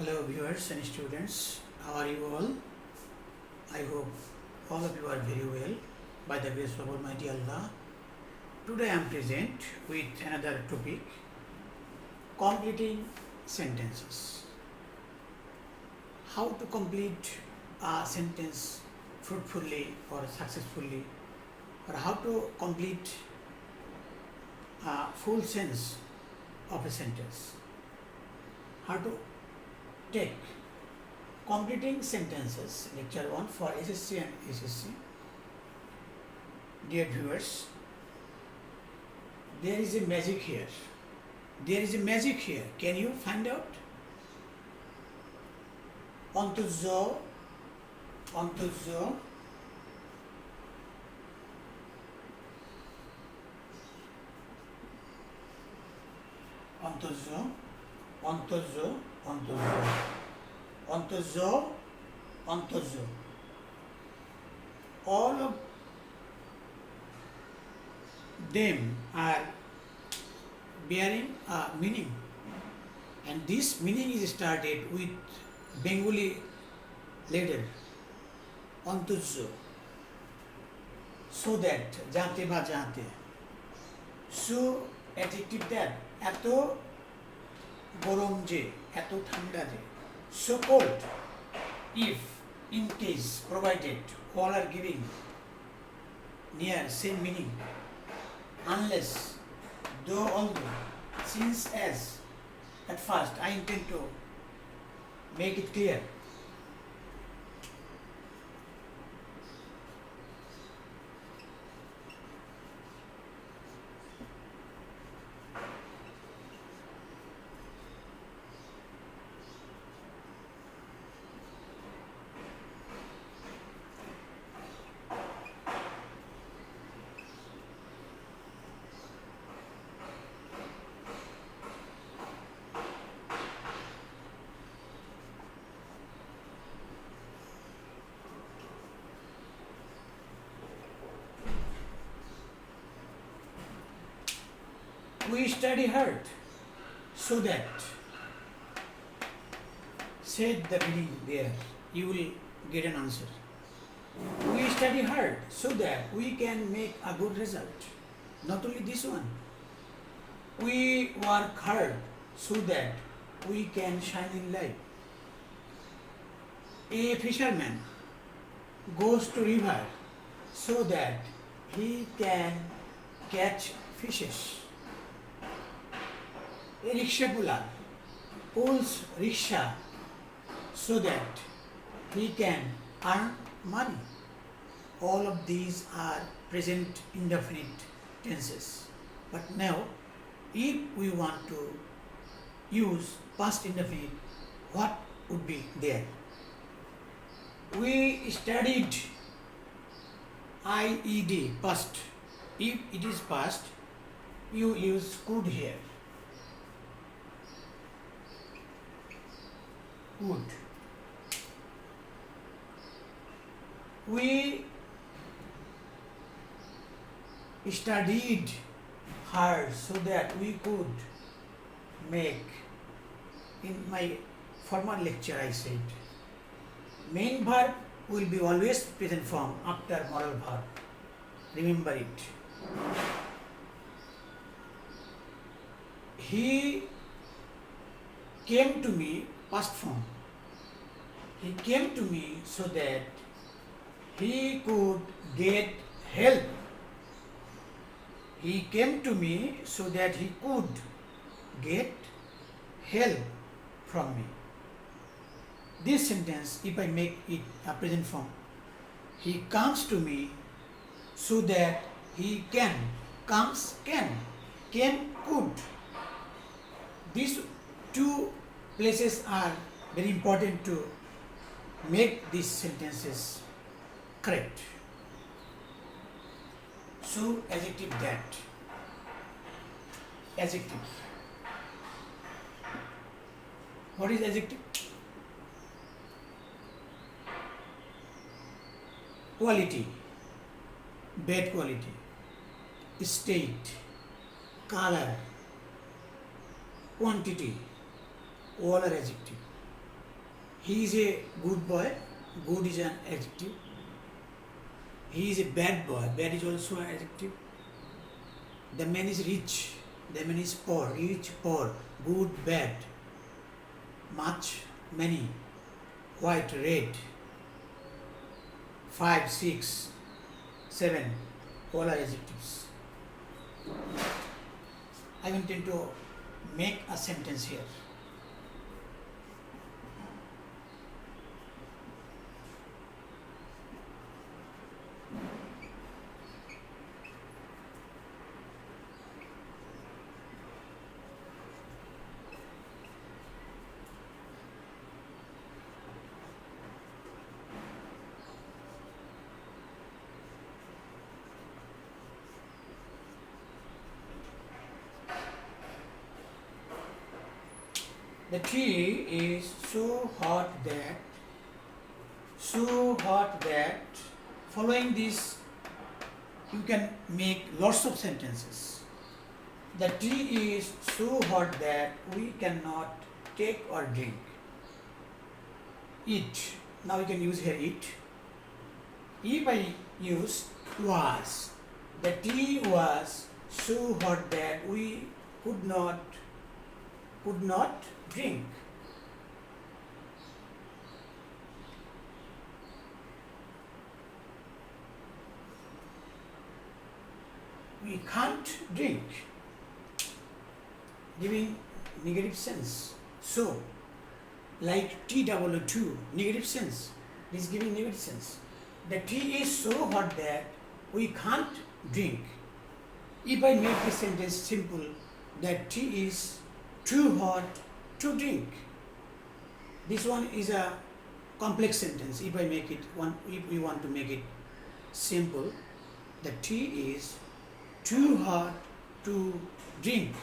Hello viewers and students, how are you all? I hope all of you are very well by the grace of Almighty Allah. Today I am present with another topic, completing sentences. How to complete a sentence fruitfully or successfully, or how to complete a full sense of a sentence. How to take completing sentences, lecture 1 for SSC and SSC. Dear viewers, there is a magic here. There is a magic here. Can you find out? Ontuzzo, ontuzzo, ontuzzo, ontuzzo, ontuzzo, ontuzzo, ontuzzo. All of them are bearing a meaning, and this meaning is started with Bengali letter ontuzzo, so that jate ba jate, so adjective that এত গরম যে এত ঠান্ডা যে so cold if in case provided all are giving near same meaning unless though although since as at first I intend to make it clear. We study hard so that, said the meaning there, you will get an answer. We study hard so that we can make a good result. Not only this one. We work hard so that we can shine in life. A fisherman goes to river so that he can catch fishes. A rickshaw puller pulls rickshaw so that he can earn money. All of these are present indefinite tenses. But now, if we want to use past indefinite, what would be there? We studied IED, past. If it is past, you use could here. Would. We studied hard so that we could make, in my former lecture I said, main verb will be always present form after moral verb. Remember it. He came to me, past form. He came to me so that he could get help. He came to me so that he could get help from me. This sentence, if I make it a present form, he comes to me so that he can, comes, can could. These two places are very important to make these sentences correct. So, adjective that. Adjective. What is adjective? Quality, bad quality, state, color, quantity, all are adjective. He is a good boy. Good is an adjective. He is a bad boy. Bad is also an adjective. The man is rich. The man is poor. Rich, poor. Good, bad. Much, many. White, red. 5, 6, 7. All are adjectives. I intend to make a sentence here. The tea is so hot that following this you can make lots of sentences. The tea is so hot that we cannot take or drink. It. Now we can use here it. If I use was, the tea was so hot that we could not drink. We can't drink, giving negative sense. So, like TWO2, negative sense. This is giving negative sense. The tea is so hot that we can't drink. If I make the sentence simple, that tea is too hot to drink. This one is a complex sentence. If we want to make it simple, the tea is too hot to drink.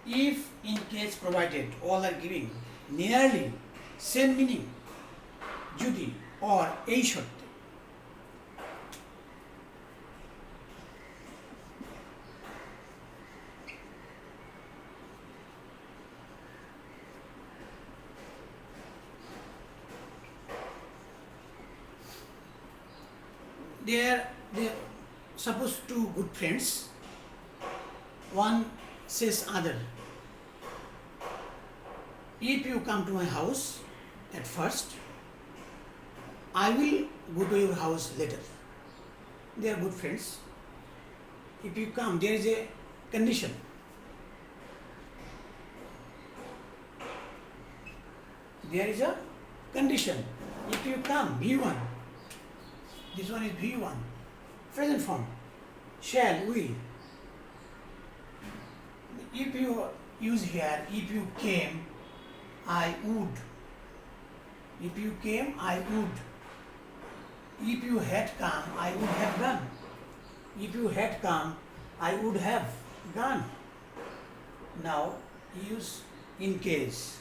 If in case provided, all are giving nearly same meaning, যদি or এই শর্তে। They suppose two good friends. One says other, if you come to my house at first, I will go to your house later. They are good friends. If you come, there is a condition. There is a condition. If you come, V1. This one is V1. Present form. Shall, will. If you use here, if you came, I would. If you came, I would. If you had come, I would have gone. If you had come, I would have gone. Now use in case.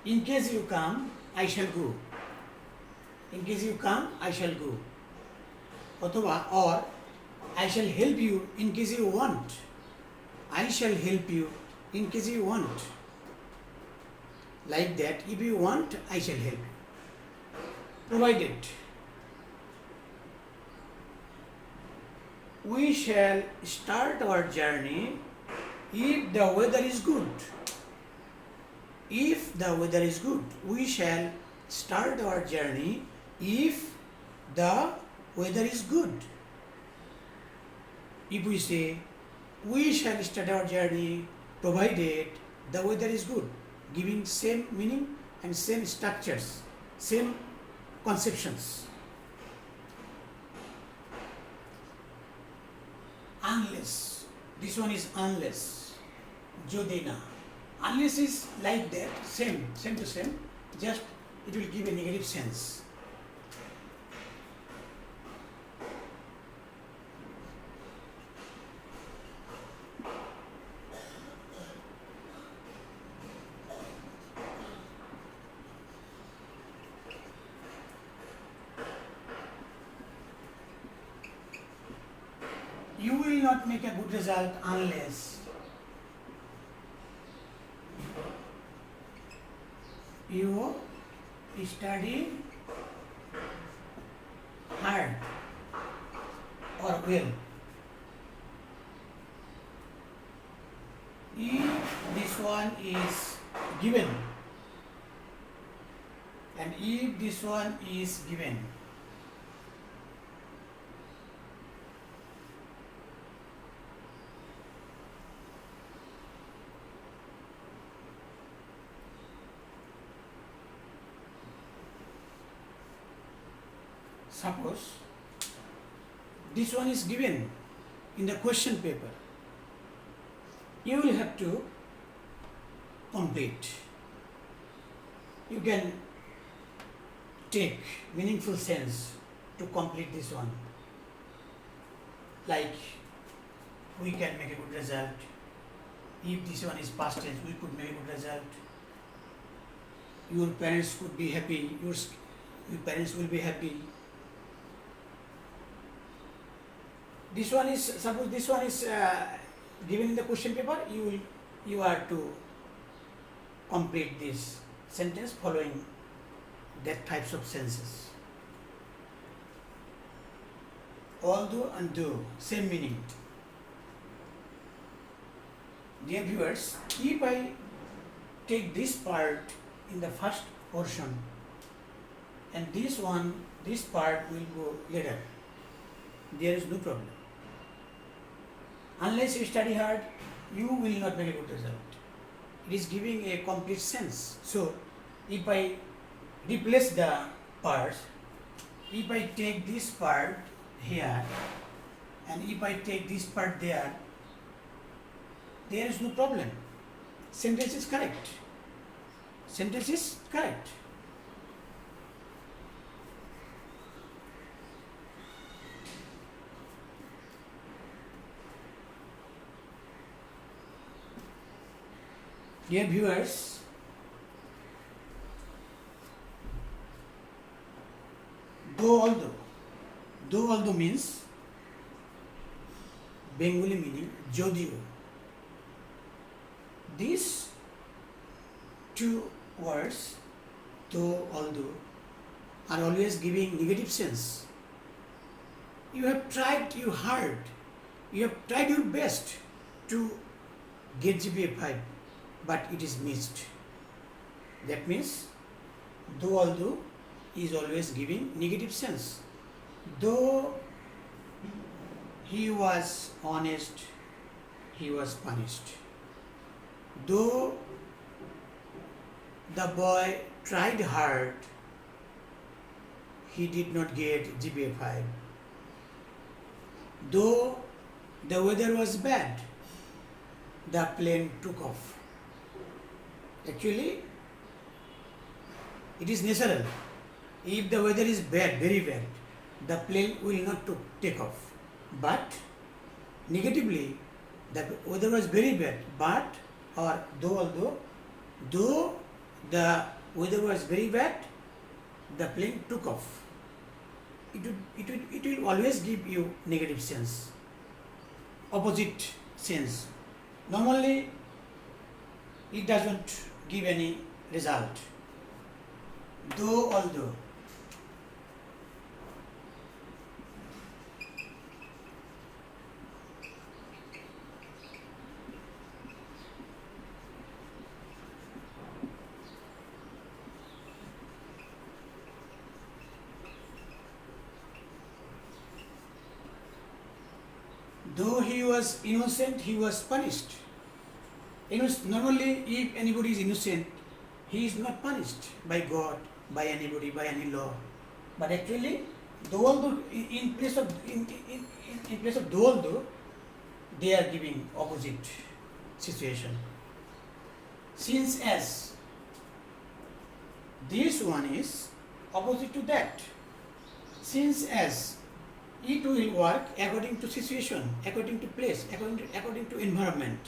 In case you come, I shall go. In case you come, I shall go. Or I shall help you in case you want. I shall help you in case you want. Like that, if you want, I shall help you. Provided. We shall start our journey if the weather is good. If the weather is good, we shall start our journey if the weather is good. If we say, we shall start our journey provided the weather is good, giving same meaning and same structures, same conceptions. Unless, this one is unless, jodina. Unless is like that, same to same, just it will give a negative sense. You will not make a good result unless You study hard or well. If this one is given and if this one is given, suppose this one is given in the question paper, you will have to complete. You can take meaningful sense to complete this one. Like, we can make a good result. If this one is past tense, we could make a good result. Your parents could be happy. Your parents will be happy. This one is, suppose this one is given in the question paper, you are to complete this sentence following that types of senses. Although and though, same meaning. Dear viewers, if I take this part in the first portion and this part will go later, there is no problem. Unless you study hard, you will not make a good result. It is giving a complete sense. So, if I replace the parts, if I take this part here and if I take this part there is no problem. Sentence is correct. Sentence is correct. Dear viewers, though although means Bengali meaning jodio. These two words, though, although, are always giving negative sense. You have tried your hard, you have tried your best to get GPA 5, but it is missed. That means, though, although is always giving negative sense. Though he was honest, he was punished. Though the boy tried hard, he did not get GPA 5. Though the weather was bad, the plane took off. Actually, it is natural. If the weather is bad, very bad, the plane will not take off. But negatively, the weather was very bad, but or though the weather was very bad, the plane took off. It will always give you negative sense, opposite sense. Normally, it doesn't give any result. Though, although. Though he was innocent, he was punished. Normally, if anybody is innocent, he is not punished by God, by anybody, by any law. But actually, though although in place of though although, they are giving opposite situation. Since as this one is opposite to that. Since as it will work according to situation, according to place, according to environment.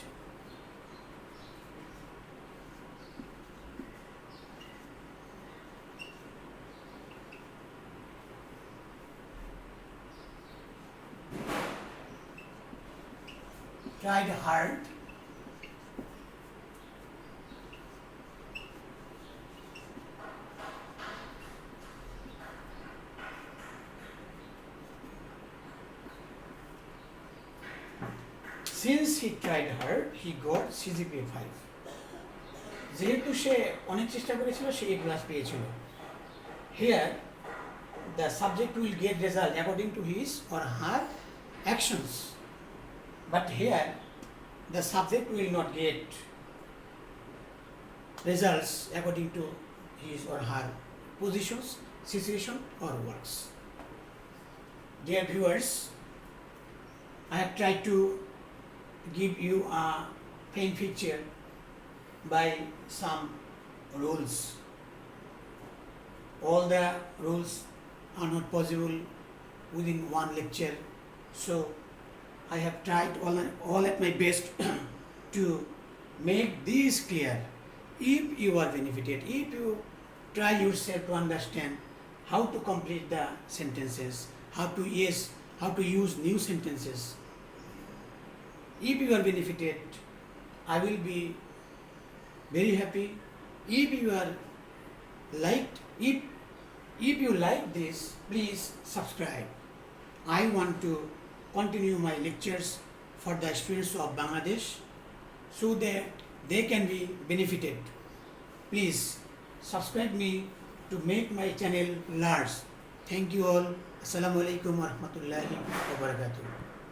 Tried hard, since he tried hard he got CGPA 5 যেহেতু সে অনেক চেষ্টা করেছিল সে A+ পেয়েছিল here the subject will get result according to his or her actions but here the subject will not get results according to his or her positions, situation or works. Dear viewers, I have tried to give you a plain picture by some rules. All the rules are not possible within one lecture, so I have tried all at my best to make this clear. If you are benefited, if you try yourself to understand how to complete the sentences, how to use new sentences, if you are benefited, I will be very happy. If you are liked, if you like this, please subscribe. I want to continue my lectures for the students of Bangladesh so that they can be benefited. Please subscribe me to make my channel large. Thank you all. Assalamu alaikum wa rahmatullahi wa barakatuh.